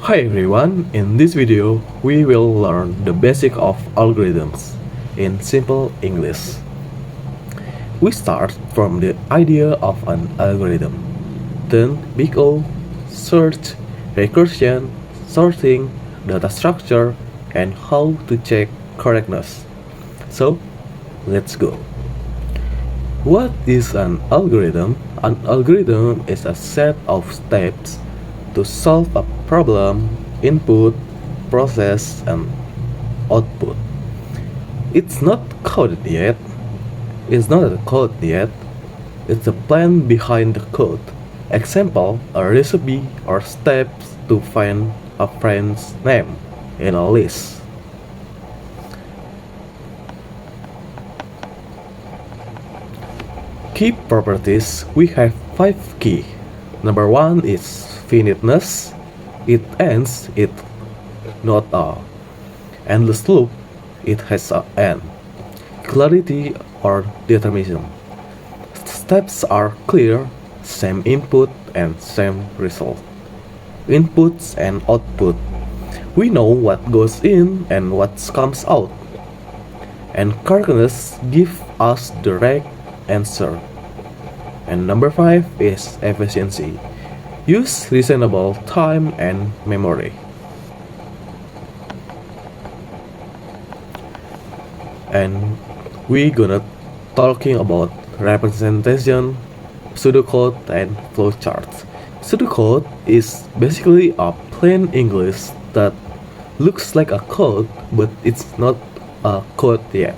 Hi everyone, in this video we will learn the basic of algorithms in simple English. We start from the idea of an algorithm, then big O, search, recursion, sorting, data structure, and how to check correctness. So, let's go. What is an algorithm? An algorithm is a set of steps to solve a problem, input, process, and output. It's not coded yet. It's not a code yet. It's the plan behind the code. Example, a recipe or steps to find a friend's name in a list. Key properties, we have 5 key. Number 1 is finiteness. It ends, it not a endless loop, it has a end. Clarity or determinism. Steps are clear, same input and same result. Inputs and output. We know what goes in and what comes out. And correctness give us the right answer. And number 5 is efficiency. Use reasonable time and memory. And we gonna talking about representation, pseudocode, and flowcharts. Pseudocode is basically a plain English that looks like a code, but it's not a code yet.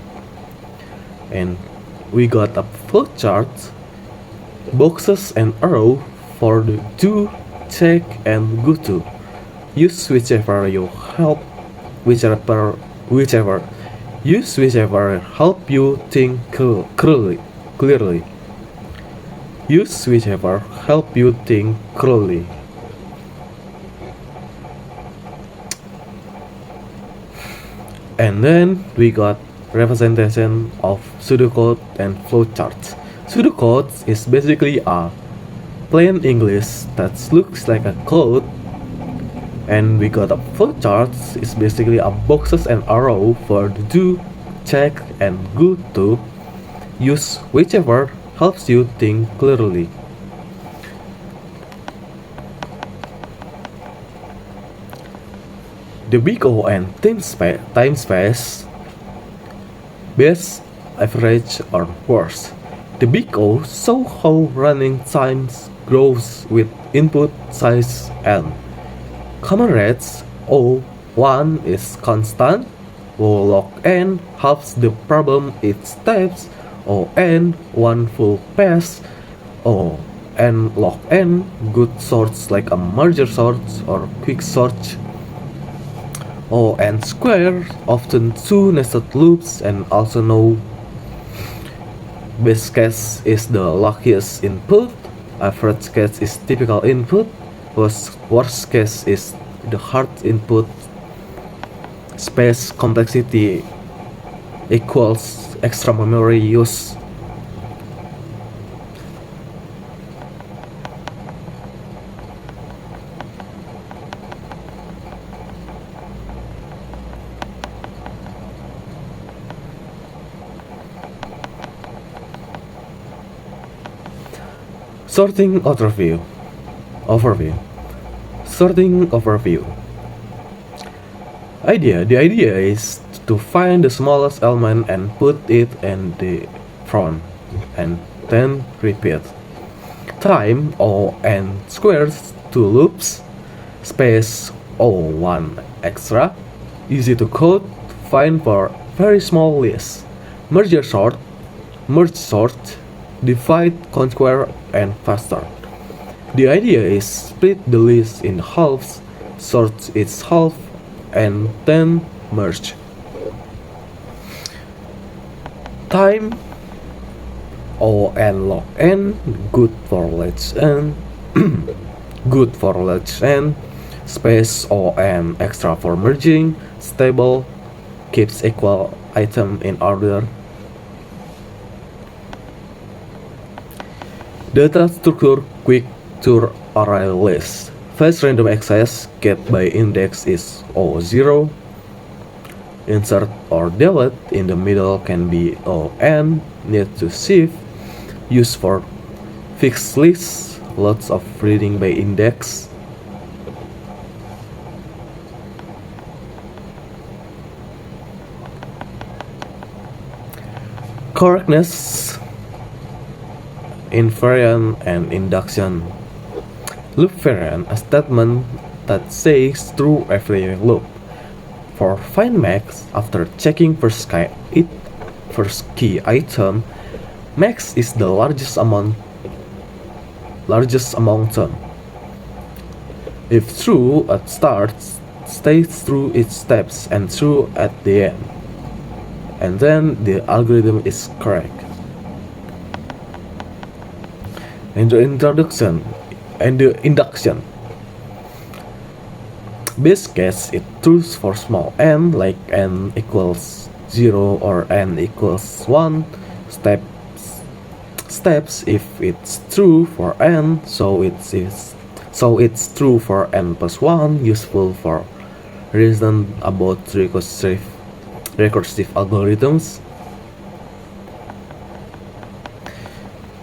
And we got a flowchart, boxes and arrow for the do, check, and go to. Use whichever you help, whichever use whichever help you think clearly. Use whichever help you think clearly. And then we got representation of pseudocode and flowcharts. Pseudocode is basically a plain English that looks like a code, and we got a flowchart is basically a boxes and arrow for the do, check, and go to. Use whichever helps you think clearly. The big O and time space, best, average, or worst. The big O show how running times grows with input size n. Common rates O1 is constant, O log n halves the problem it steps, O n one full pass, O n log n good sorts like a merge sort or quick search. O n square often two nested loops, and also know best case is the luckiest input, average case is typical input, worst case is the hard input. Space complexity equals extra memory use. Sorting overview. Sorting overview. The idea is to find the smallest element and put it in the front, and then repeat. Time O n squares 2 loops. Space O1 extra. Easy to code. Find for very small list. Merge sort. Divide, conquer, and faster. The idea is split the list in halves, sort its half, and then merge. Time O n log n, good for large n, good for large n. Space O n extra for merging, stable, keeps equal item in order. Data structure quick to array list. First random access get by index is O0. Insert or delete in the middle can be ON. Need to shift. Used for fixed lists. Lots of reading by index. Correctness, invariant, and induction. Loop variant, a statement that says true every loop. For find max, after checking first key item, max is the largest among them. If true at start, stays true each steps and true at the end. And then the algorithm is correct. And the induction. Base case it true for small n, like n equals 0 or n equals 1. Steps if it's true for n, so it's true for n plus 1, useful for reason about recursive algorithms.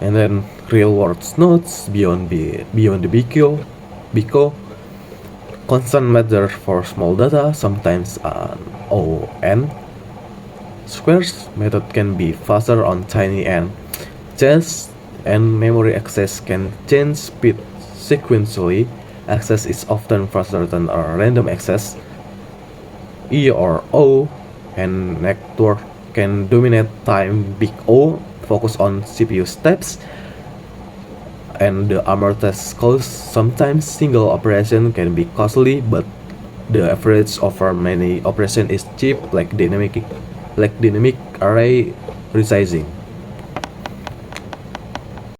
And then real world nodes beyond the BICO. Constant matter for small data, sometimes an ON. Squares method can be faster on tiny n. Chess and memory access can change speed sequentially. Access is often faster than a random access. E or O and network can dominate time. Big O focus on CPU steps and the amortized cost. Sometimes single operation can be costly, but the average over many operations is cheap, like dynamic array resizing.